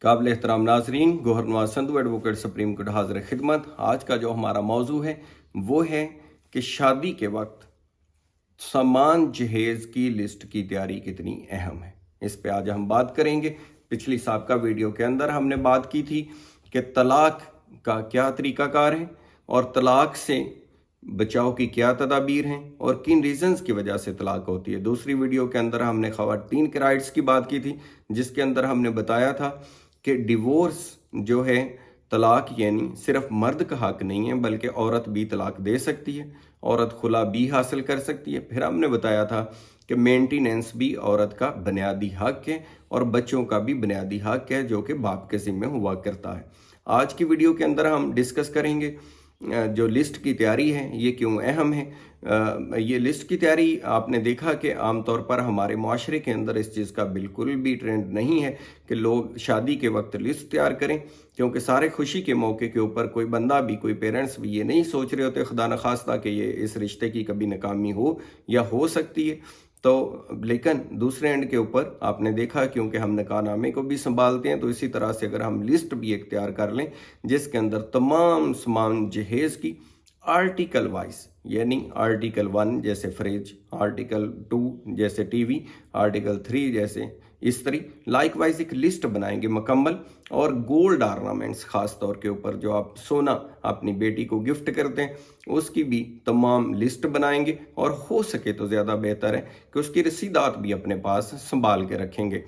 काबिल एहतराम नाजरीन, Gauhar Nawaz Sandhu advocate Supreme Court हाजिर खिदमत। आज का जो हमारा मौजू है वो है कि शादी के वक्त सामान जहेज की लिस्ट की तैयारी कितनी अहम है। इस पे आज हम बात करेंगे। पिछली साबका वीडियो के अंदर हमने बात की थी कि तलाक का क्या तरीकाकार है और तलाक से बचाव की क्या तदाबीर हैं और किन रीजंस की वजह से तलाक होती है। दूसरी वीडियो के अंदर हमने ख़वातीन के राइट्स की बात की थी, जिसके अंदर हमने बताया था कि डिवोर्स जो है, तलाक यानी सिर्फ मर्द का हक नहीं है बल्कि औरत भी तलाक दे सकती है, औरत खुला भी हासिल कर सकती है। फिर हमने बताया था कि मेंटेनेंस भी औरत का बुनियादी हक है और बच्चों का भी बुनियादी हक है जो कि बाप के ज़िम्मे हुआ करता है। आज की वीडियो के अंदर हम डिस्कस करेंगे जो लिस्ट की तैयारी है ये क्यों अहम है। ये लिस्ट की तैयारी आपने देखा कि आमतौर पर हमारे माशरे के अंदर इस चीज़ का बिल्कुल भी ट्रेंड नहीं है कि लोग शादी के वक्त लिस्ट तैयार करें, क्योंकि सारे खुशी के मौके के ऊपर कोई बंदा भी, कोई पेरेंट्स भी ये नहीं सोच रहे होते खुदा न खास्ता कि ये इस रिश्ते की कभी नाकामी हो या हो सकती है। तो लेकिन दूसरे एंड के ऊपर आपने देखा, क्योंकि हम निकाहनामे को भी संभालते हैं, तो इसी तरह से अगर हम लिस्ट भी एक तैयार कर लें जिसके अंदर तमाम सामान जहेज़ की आर्टिकल वाइज, यानी आर्टिकल 1 जैसे फ्रिज, आर्टिकल 2 जैसे टीवी, आर्टिकल 3 जैसे इस्त्री, लाइक वाइज एक लिस्ट बनाएंगे मुकम्मल। और गोल्ड ऑर्नामेंट्स खास तौर के ऊपर जो आप सोना अपनी बेटी को गिफ्ट करते हैं उसकी भी तमाम लिस्ट बनाएंगे, और हो सके तो ज़्यादा बेहतर है कि उसकी रसीदात भी अपने पास संभाल के रखेंगे,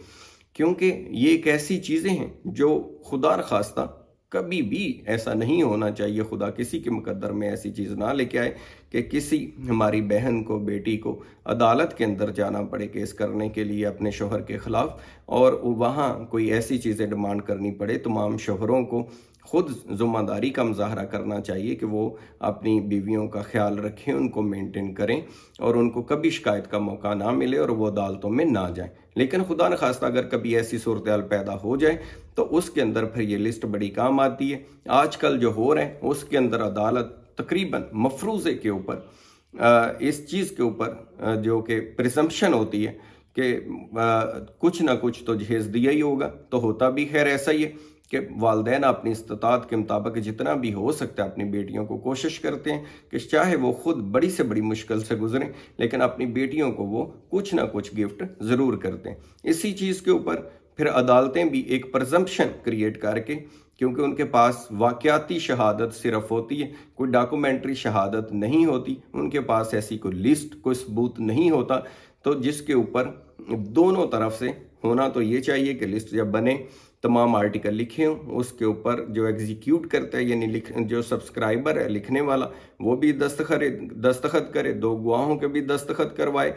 क्योंकि ये एक ऐसी चीज़ें हैं जो खुदा न खास्ता कभी भी ऐसा नहीं होना चाहिए, खुदा किसी के मुकद्दर में ऐसी चीज़ ना लेके आए कि किसी हमारी बहन को, बेटी को अदालत के अंदर जाना पड़े केस करने के लिए अपने शोहर के ख़िलाफ़, और वहाँ कोई ऐसी चीज़ें डिमांड करनी पड़े। तमाम शोहरों को खुद ज़िम्मेदारी का मुजाहरा करना चाहिए कि वो अपनी बीवियों का ख्याल रखें, उनको मेंटेन करें और उनको कभी शिकायत का मौका ना मिले और वो अदालतों में ना जाएं। लेकिन खुदा न खास्ता अगर कभी ऐसी सूरत हाल पैदा हो जाए तो उसके अंदर फिर ये लिस्ट बड़ी काम आती है। आजकल जो हो रहा है उसके अंदर अदालत तकरीबन मफरूज़े के ऊपर इस चीज़ के ऊपर जो कि प्रिजम्पशन होती है कि कुछ ना कुछ तो जहेज़ दिया ही होगा, तो होता भी खैर ऐसा ही है कि वालिदैन अपनी इस्तात के मुताबिक जितना भी हो सकता है अपनी बेटियों को कोशिश करते हैं कि चाहे वो खुद बड़ी से बड़ी मुश्किल से गुजरें लेकिन अपनी बेटियों को वो कुछ ना कुछ गिफ्ट ज़रूर करते हैं। इसी चीज़ के ऊपर फिर अदालतें भी एक प्रजम्पशन क्रिएट करके, क्योंकि उनके पास वाक़याती शहादत सिर्फ होती है, कोई डॉक्यूमेंट्री शहादत नहीं होती, उनके पास ऐसी कोई लिस्ट, कोई सबूत नहीं होता, तो जिसके ऊपर दोनों तरफ से होना तो ये चाहिए कि लिस्ट जब बने तमाम आर्टिकल लिखे हों, उसके ऊपर जो एग्जीक्यूट करता है यानी जो सब्सक्राइबर है लिखने वाला वो भी दस्तखत करे, दो गवाहों के भी दस्तखत करवाए,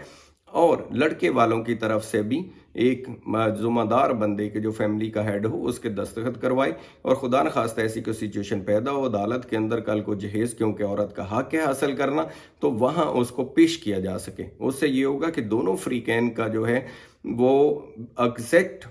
और लड़के वालों की तरफ से भी एक ज़िम्मेदार बंदे के जो फैमिली का हेड हो उसके दस्तखत करवाए। और खुदा न खास्ता ऐसी कोई सिचुएशन पैदा हो अदालत के अंदर कल को जहेज़, क्योंकि औरत का हक है हासिल करना, तो वहाँ उसको पेश किया जा सके। उससे ये होगा कि दोनों फ्रीकैन का जो है वो एग्जैक्ट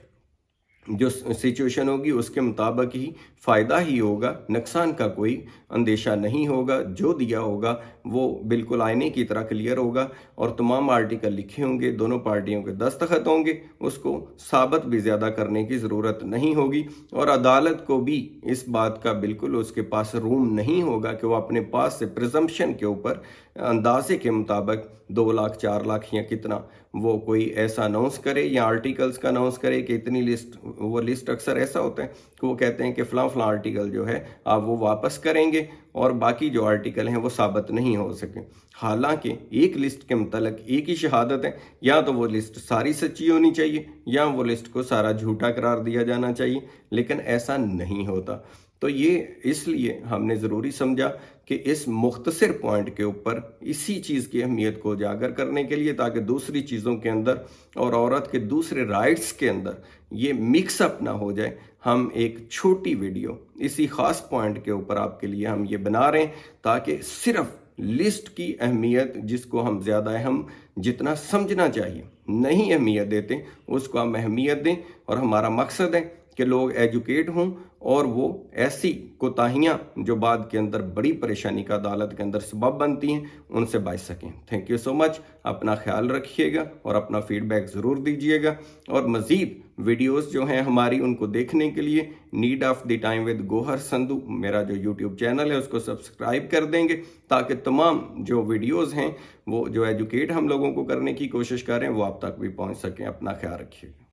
जो सिचुएशन होगी उसके मुताबिक ही फ़ायदा ही होगा, नुकसान का कोई अंदेशा नहीं होगा। जो दिया होगा वो बिल्कुल आईने की तरह क्लियर होगा और तमाम आर्टिकल लिखे होंगे, दोनों पार्टियों के दस्तखत होंगे, उसको साबित भी ज़्यादा करने की ज़रूरत नहीं होगी। और अदालत को भी इस बात का बिल्कुल उसके पास रूम नहीं होगा कि वो अपने पास से प्रिजम्पशन के ऊपर अंदाजे के मुताबिक 2 लाख 4 लाख या कितना वो कोई ऐसा अनाउंस करे या आर्टिकल्स का अनाउंस करे कि इतनी लिस्ट। वो लिस्ट अक्सर ऐसा होता है कि वो कहते हैं कि फ़लाँ फ़लाँ आर्टिकल जो है आप वो वापस करेंगे और बाकी जो आर्टिकल हैं वो साबित नहीं हो सके। हालांकि एक लिस्ट के मतलब एक ही शहादत है, या तो वो लिस्ट सारी सच्ची होनी चाहिए या वो लिस्ट को सारा झूठा करार दिया जाना चाहिए, लेकिन ऐसा नहीं होता। तो ये इसलिए हमने ज़रूरी समझा कि इस मुख्तसर पॉइंट के ऊपर इसी चीज़ की अहमियत को उजागर करने के लिए, ताकि दूसरी चीज़ों के अंदर और औरत के दूसरे राइट्स के अंदर ये मिक्सअप ना हो जाए, हम एक छोटी वीडियो इसी ख़ास पॉइंट के ऊपर आपके लिए हम ये बना रहे हैं, ताकि सिर्फ लिस्ट की अहमियत जिसको हम ज़्यादा अहम जितना समझना चाहिए नहीं अहमियत देते, उसको हम अहमियत दें। और हमारा मकसद है کہ لوگ ایجوکیٹ ہوں اور وہ ایسی کوتاہیاں جو بعد کے اندر بڑی پریشانی کا عدالت کے اندر سبب بنتی ہیں ان سے بچ سکیں۔ تھینک یو سو مچ، اپنا خیال رکھیے گا اور اپنا فیڈ بیک ضرور دیجیے گا، اور مزید ویڈیوز جو ہیں ہماری ان کو دیکھنے کے لیے need of the time with Gohar Sindhu میرا جو یوٹیوب چینل ہے اس کو سبسکرائب کر دیں گے، تاکہ تمام جو ویڈیوز ہیں وہ جو ایجوکیٹ ہم لوگوں کو کرنے کی کوشش کر رہے ہیں وہ آپ تک بھی پہنچ سکیں۔ اپنا خیال رکھیے گا۔